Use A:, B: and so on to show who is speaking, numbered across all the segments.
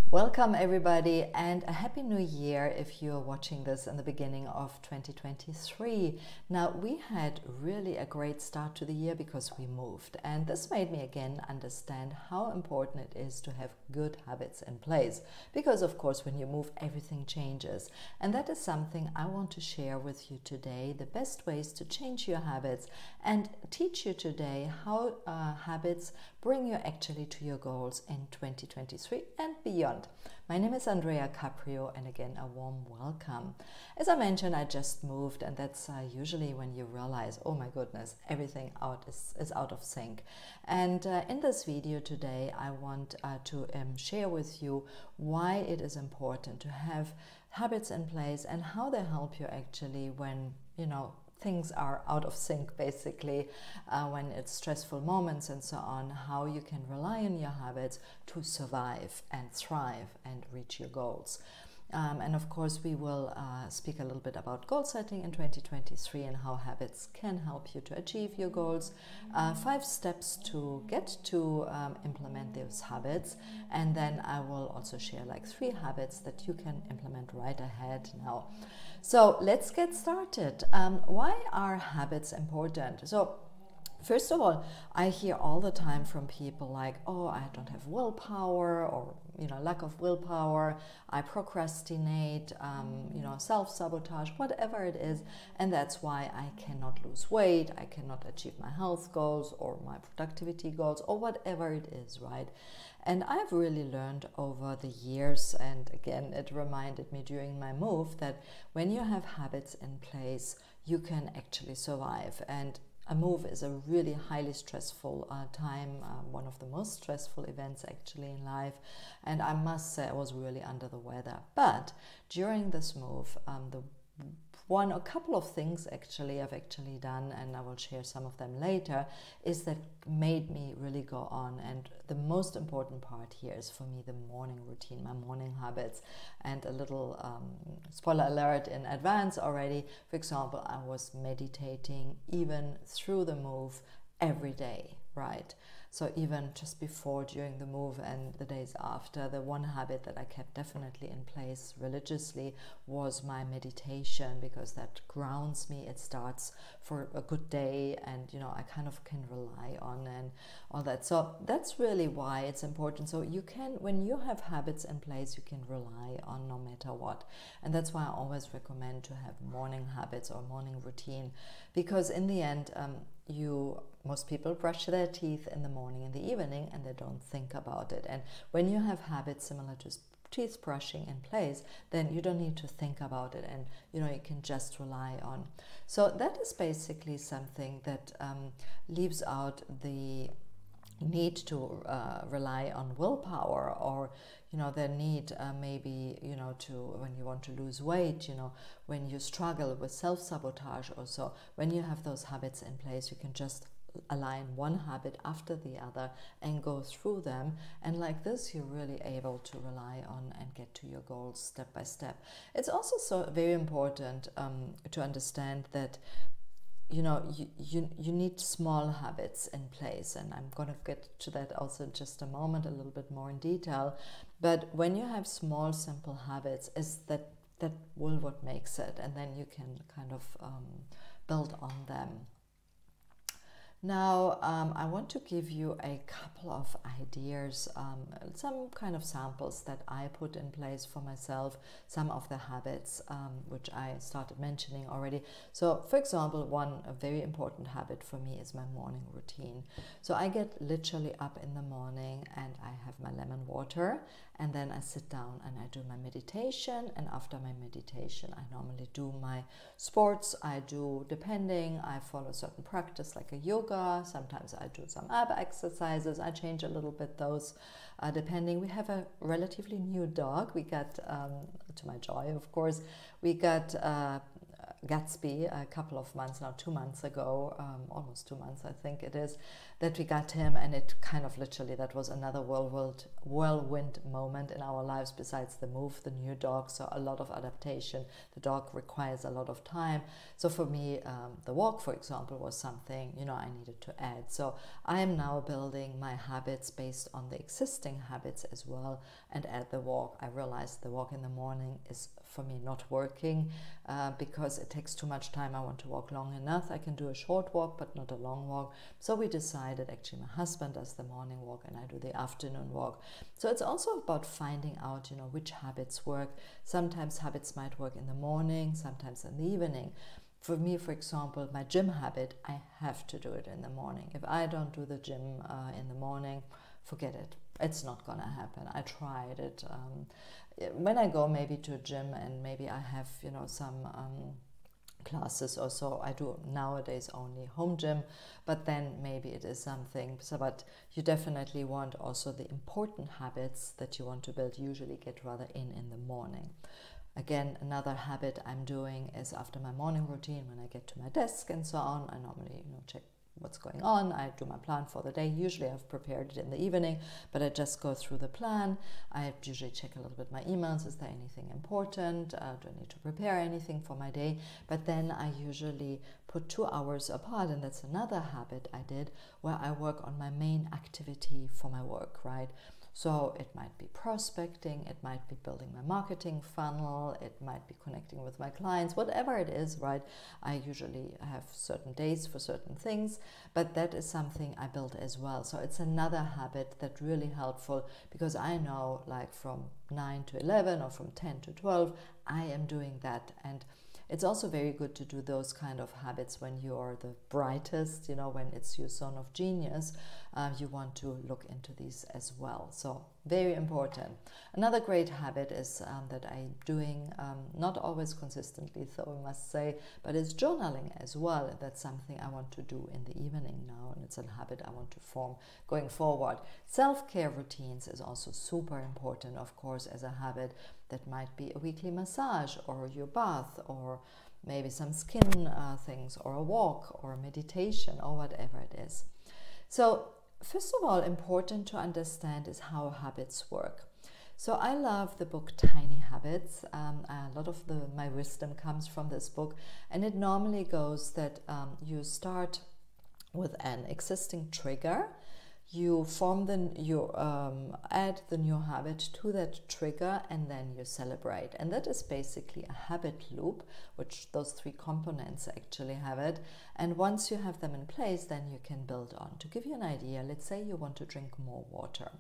A: Welcome everybody, and a happy new year if you're watching this in the beginning of 2023. Now, we had really a great start to the year because we moved, and this made me again understand how important it is to have good habits in place, because of course when you move everything changes, and that is something I want to share with you today, the best ways to change your habits, and teach you today how habits bring you actually to your goals in 2023 and beyond. My name is Andrea Caprio, and again, a warm welcome. As I mentioned, I just moved, and that's usually when you realize, oh my goodness, everything is out of sync. And in this video today, I want to share with you why it is important to have habits in place and how they help you actually when, things are out of sync, basically, when it's stressful moments and so on, how you can rely on your habits to survive and thrive and reach your goals. And of course, we will speak a little bit about goal setting in 2023 and how habits can help you to achieve your goals, 5 steps to get to implement those habits, and then I will also share like 3 habits that you can implement right ahead now. So let's get started. Why are habits important? So first of all, I hear all the time from people like, oh, I don't have willpower, or, lack of willpower, I procrastinate, self-sabotage, whatever it is. And that's why I cannot lose weight, I cannot achieve my health goals or my productivity goals or whatever it is, right? And I've really learned over the years, and again, it reminded me during my move, that when you have habits in place, you can actually survive. And a move is a really highly stressful time, one of the most stressful events actually in life. And I must say I was really under the weather. But during this move, a couple of things actually I've actually done, and I will share some of them later, is that made me really go on. And the most important part here is for me the morning routine, my morning habits. And a little spoiler alert in advance already, for example, I was meditating even through the move every day, right? So even just before, during the move, and the days after, the one habit that I kept definitely in place religiously was my meditation, because that grounds me. It starts for a good day, and I kind of can rely on and all that. So that's really why it's important. So you can, when you have habits in place, you can rely on no matter what. And that's why I always recommend to have morning habits or morning routine, because in the end, most people brush their teeth in the morning and the evening, and they don't think about it. And when you have habits similar to teeth brushing in place, then you don't need to think about it, and you can just rely on. So that is basically something that leaves out the need to rely on willpower, or the need maybe to, when you want to lose weight, when you struggle with self-sabotage or so. When you have those habits in place, you can just align one habit after the other and go through them, and like this you're really able to rely on and get to your goals step by step. It's also very important to understand that you need small habits in place, and I'm going to get to that also in just a moment, a little bit more in detail. But when you have small simple habits, is that will what makes it, and then you can kind of build on them. Now, I want to give you a couple of ideas, some kind of samples that I put in place for myself, some of the habits which I started mentioning already. So, for example, a very important habit for me is my morning routine. So I get literally up in the morning and I have my lemon water, and then I sit down and I do my meditation, and after my meditation I normally do my sports. I follow a certain practice like a yoga, sometimes I do some ab exercises, I change a little bit those depending. We have a relatively new dog, we got, to my joy of course, we got Gatsby a couple of months now, 2 months ago, almost 2 months I think it is, that we got him, and it kind of literally, that was another whirlwind moment in our lives besides the move, the new dog, so a lot of adaptation. The dog requires a lot of time. So for me, the walk, for example, was something, you know, I needed to add. So I am now building my habits based on the existing habits as well, and add the walk. I realized the walk in the morning is for me not working because it takes too much time. I want to walk long enough. I can do a short walk but not a long walk. So we decided, actually my husband does the morning walk and I do the afternoon walk. So it's also about finding out, you know, which habits work. Sometimes habits might work in the morning, sometimes in the evening. For me, for example, my gym habit, I have to do it in the morning. If I don't do the gym in the morning, forget it. It's not gonna happen. I tried it. When I go maybe to a gym and maybe I have, you know, some classes or so, I do nowadays only home gym, but then maybe it is something. So, but you definitely want also the important habits that you want to build usually get rather in the morning. Again, another habit I'm doing is after my morning routine, when I get to my desk and so on, I normally, you know, check what's going on. I do my plan for the day. Usually I've prepared it in the evening, but I just go through the plan. I usually check a little bit my emails. Is there anything important? Do I need to prepare anything for my day? But then I usually put 2 hours apart, and that's another habit I did, where I work on my main activity for my work, right? So it might be prospecting, it might be building my marketing funnel, it might be connecting with my clients, whatever it is, right? I usually have certain days for certain things, but that is something I built as well. So it's another habit that's really helpful, because I know, like from 9 to 11 or from 10 to 12, I am doing that. And it's also very good to do those kind of habits when you are the brightest, you know, when it's your zone of genius. You want to look into these as well. So very important. Another great habit is that I'm doing, not always consistently, so I must say, but it's journaling as well. That's something I want to do in the evening now, and it's a habit I want to form going forward. Self-care routines is also super important, of course, as a habit. That might be a weekly massage, or your bath, or maybe some skin things, or a walk, or meditation, or whatever it is. So first of all, important to understand is how habits work. So I love the book Tiny Habits. A lot of my wisdom comes from this book, and it normally goes that you start with an existing trigger. You add the new habit to that trigger, and then you celebrate. And that is basically a habit loop, which those 3 components actually have it. And once you have them in place, then you can build on. To give you an idea, let's say you want to drink more water,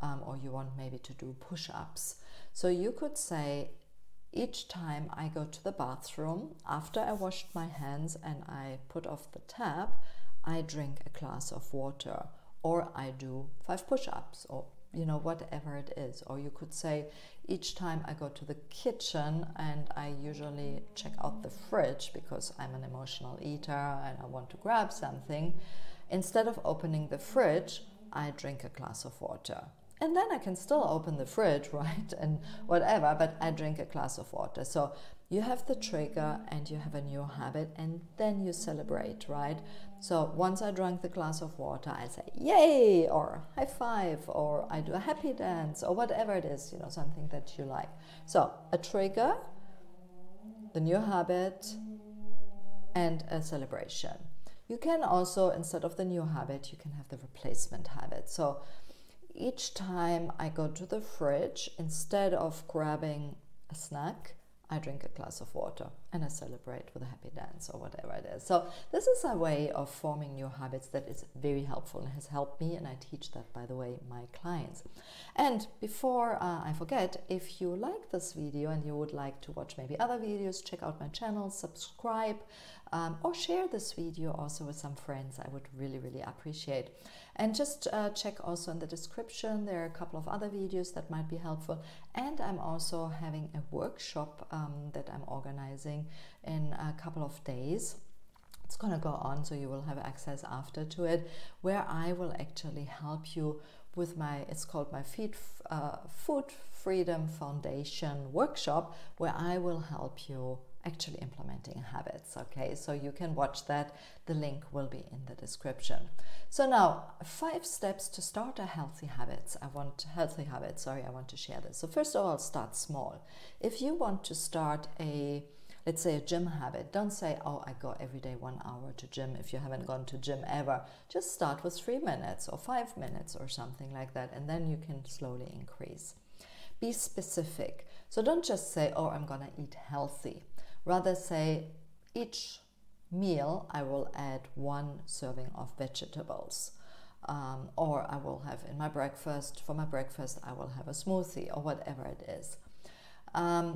A: or you want maybe to do push-ups. So you could say, each time I go to the bathroom, after I washed my hands and I put off the tap, I drink a glass of water. Or I do 5 push-ups, or, you know, whatever it is. Or you could say, each time I go to the kitchen and I usually check out the fridge because I'm an emotional eater and I want to grab something, instead of opening the fridge, I drink a glass of water. And then I can still open the fridge, right, and whatever, but I drink a glass of water. So you have the trigger and you have a new habit, and then you celebrate, right? So once I drank the glass of water, I say, yay, or high five, or I do a happy dance, or whatever it is, you know, something that you like. So a trigger, the new habit, and a celebration. You can also, instead of the new habit, you can have the replacement habit. So each time I go to the fridge, instead of grabbing a snack, I drink a glass of water and I celebrate with a happy dance or whatever it is. So this is a way of forming new habits that is very helpful and has helped me, and I teach that, by the way, my clients. And before I forget, if you like this video and you would like to watch maybe other videos, check out my channel, subscribe, or share this video also with some friends. I would really, really appreciate. And just check also in the description, there are a couple of other videos that might be helpful. And I'm also having a workshop that I'm organizing in a couple of days. It's going to go on, so you will have access after to it, where I will actually help you with it's called my Food Freedom Foundation workshop, where I will help you actually implementing habits. Okay, so you can watch that. The link will be in the description. So now 5 steps to start a healthy habits. I want to share this. So first of all, start small. If you want to start let's say a gym habit, don't say, oh, I go every day 1 hour to gym if you haven't gone to gym ever. Just start with 3 minutes or 5 minutes or something like that, and then you can slowly increase. Be specific. So don't just say, oh, I'm gonna eat healthy. Rather say, each meal I will add 1 serving of vegetables. Or I will have for my breakfast I will have a smoothie, or whatever it is.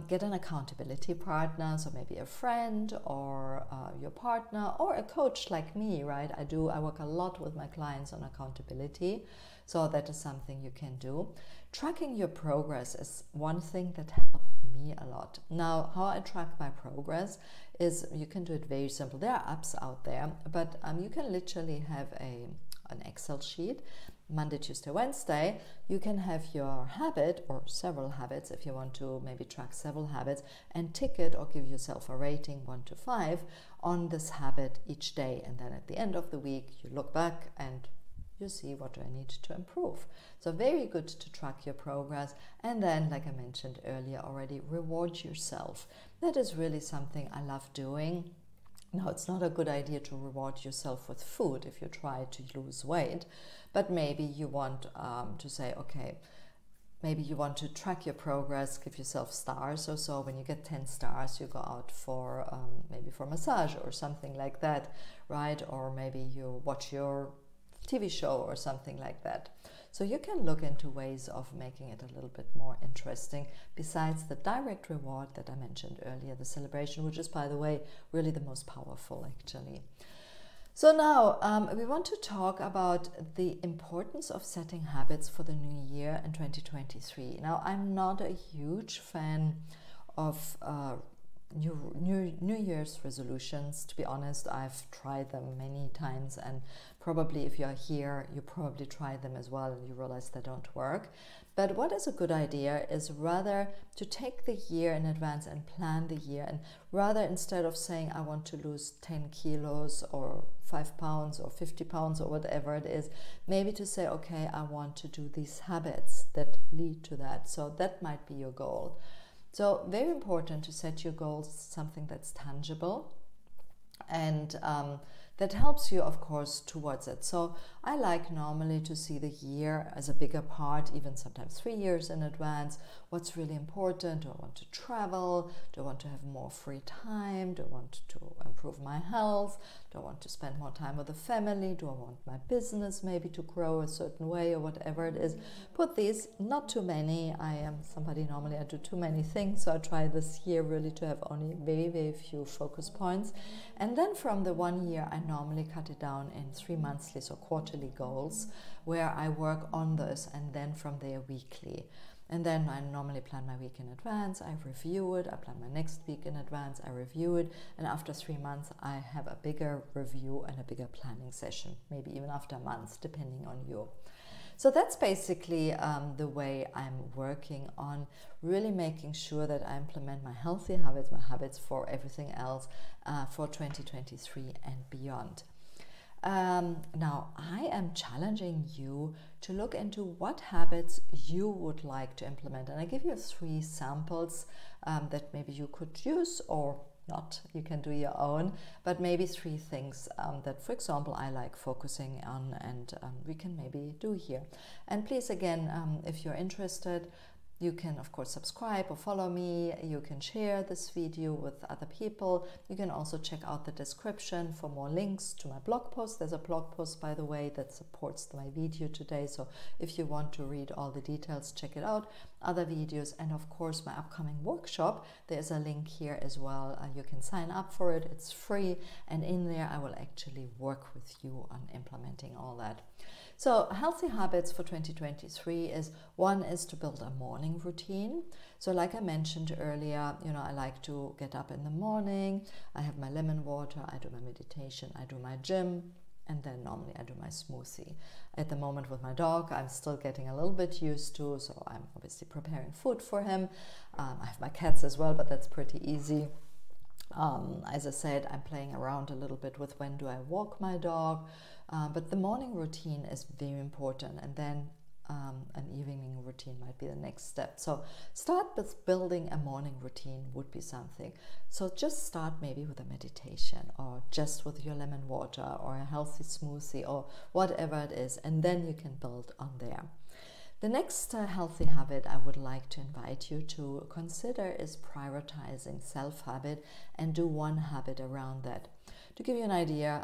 A: Get an accountability partner, so maybe a friend or your partner or a coach like me, right? I work a lot with my clients on accountability, so that is something you can do. Tracking your progress is one thing that helped me a lot. Now, how I track my progress is, you can do it very simple. There are apps out there, but you can literally have an Excel sheet. Monday, Tuesday, Wednesday, you can have your habit or several habits if you want to maybe track several habits, and tick it or give yourself a rating 1 to 5 on this habit each day. And then at the end of the week, you look back and you see, what do I need to improve? So very good to track your progress. And then, like I mentioned earlier already, reward yourself. That is really something I love doing. Now, it's not a good idea to reward yourself with food if you try to lose weight, but maybe you want to say, okay, maybe you want to track your progress, give yourself stars or so. When you get 10 stars, you go out for maybe for massage or something like that, right? Or maybe you watch your TV show or something like that. So you can look into ways of making it a little bit more interesting, besides the direct reward that I mentioned earlier, the celebration, which is, by the way, really the most powerful actually. So now we want to talk about the importance of setting habits for the new year in 2023. Now, I'm not a huge fan of New Year's resolutions. To be honest, I've tried them many times, and probably if you're here, you probably tried them as well and you realize they don't work. But what is a good idea is rather to take the year in advance and plan the year, and rather, instead of saying I want to lose 10 kilos or 5 pounds or 50 pounds or whatever it is, maybe to say, okay, I want to do these habits that lead to that. So that might be your goal. So very important to set your goals, something that's tangible, and that helps you, of course, towards it. So I like normally to see the year as a bigger part, even sometimes 3 years in advance. What's really important? Do I want to travel? Do I want to have more free time? Do I want to improve my health? Do I want to spend more time with the family? Do I want my business maybe to grow a certain way, or whatever it is? Put these, not too many. I am somebody, normally I do too many things, so I try this year really to have only very, very few focus points. And then from the 1 year, I normally cut it down in 3 monthly, so quarterly goals, where I work on this, and then from there weekly. And then I normally plan my week in advance, I review it, I plan my next week in advance, I review it, and after 3 months I have a bigger review and a bigger planning session, maybe even after months, depending on you. So that's basically the way I'm working on really making sure that I implement my healthy habits, my habits for everything else for 2023 and beyond. Now, I am challenging you to look into what habits you would like to implement. And I give you 3 samples that maybe you could use or not. You can do your own, but maybe 3 things that, for example, I like focusing on, and we can maybe do here. And please, again, if you're interested, you can, of course, subscribe or follow me. You can share this video with other people. You can also check out the description for more links to my blog post. There's a blog post, by the way, that supports my video today. So if you want to read all the details, check it out. Other videos, and of course, my upcoming workshop. There's a link here as well. You can sign up for it. It's free. And in there, I will actually work with you on implementing all that. So healthy habits for 2023 is, 1 is to build a morning routine. So like I mentioned earlier, you know, I like to get up in the morning, I have my lemon water, I do my meditation, I do my gym, and then normally I do my smoothie. At the moment with my dog, I'm still getting a little bit used to, so I'm obviously preparing food for him. I have my cats as well, but that's pretty easy. As I said, I'm playing around a little bit with when do I walk my dog, but the morning routine is very important, and then an evening routine might be the next step. So start with building a morning routine would be something. So just start maybe with a meditation, or just with your lemon water, or a healthy smoothie, or whatever it is, and then you can build on there. The next healthy habit I would like to invite you to consider is prioritizing self-habit, and do one habit around that. To give you an idea,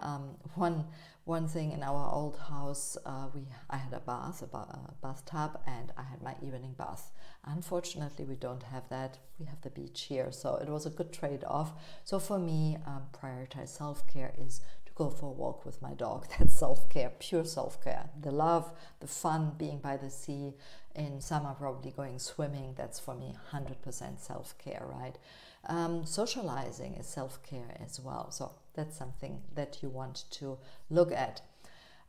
A: one thing in our old house, I had a bathtub, and I had my evening bath. Unfortunately, we don't have that. We have the beach here, so it was a good trade-off. So for me, prioritize self-care is to go for a walk with my dog. That's self-care, pure self-care. The love, the fun, being by the sea. In summer, probably going swimming. That's for me 100% self-care, right? Socializing is self-care as well. So that's something that you want to look at.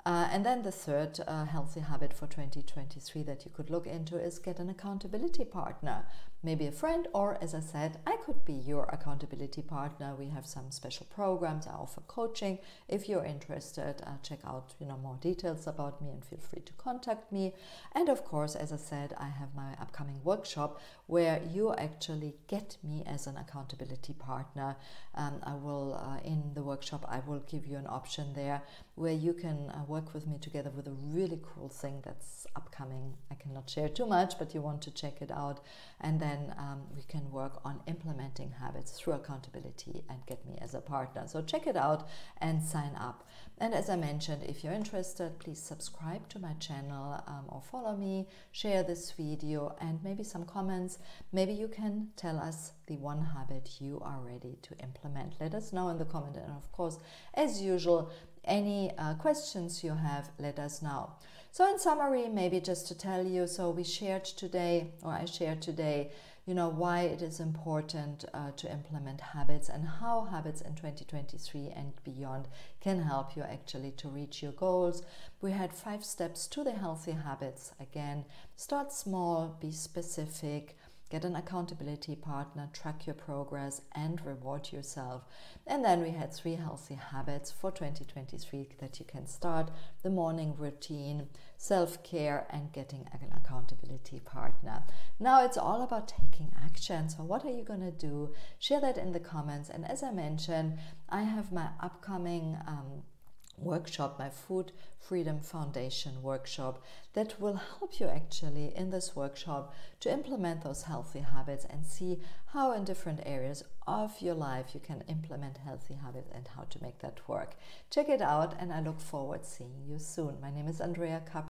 A: And then the third healthy habit for 2023 that you could look into is get an accountability partner. Maybe a friend, or as I said, I could be your accountability partner. We have some special programs. I offer coaching. If you're interested, check out more details about me and feel free to contact me. And of course, as I said, I have my upcoming workshop where you actually get me as an accountability partner. I will, in the workshop, I will give you an option there where you can work with me together with a really cool thing that's upcoming. I cannot share too much, but you want to check it out. And then we can work on implementing habits through accountability and get me as a partner. So check it out and sign up. And as I mentioned, if you're interested, please subscribe to my channel or follow me, share this video, and maybe some comments. Maybe you can tell us the one habit you are ready to implement. Let us know in the comment. And of course, as usual, any questions you have, let us know. So in summary, maybe just to tell you, so we shared today, or I shared today, why it is important to implement habits, and how habits in 2023 and beyond can help you actually to reach your goals. We had 5 steps to the healthy habits. Again, start small, be specific, get an accountability partner, track your progress, and reward yourself. And then we had 3 healthy habits for 2023 that you can start: the morning routine, self-care, and getting an accountability partner. Now it's all about taking action. So what are you going to do? Share that in the comments. And as I mentioned, I have my upcoming workshop, my Food Freedom Foundation workshop, that will help you actually in this workshop to implement those healthy habits and see how in different areas of your life you can implement healthy habits and how to make that work. Check it out, and I look forward to seeing you soon. My name is Andrea Kapp.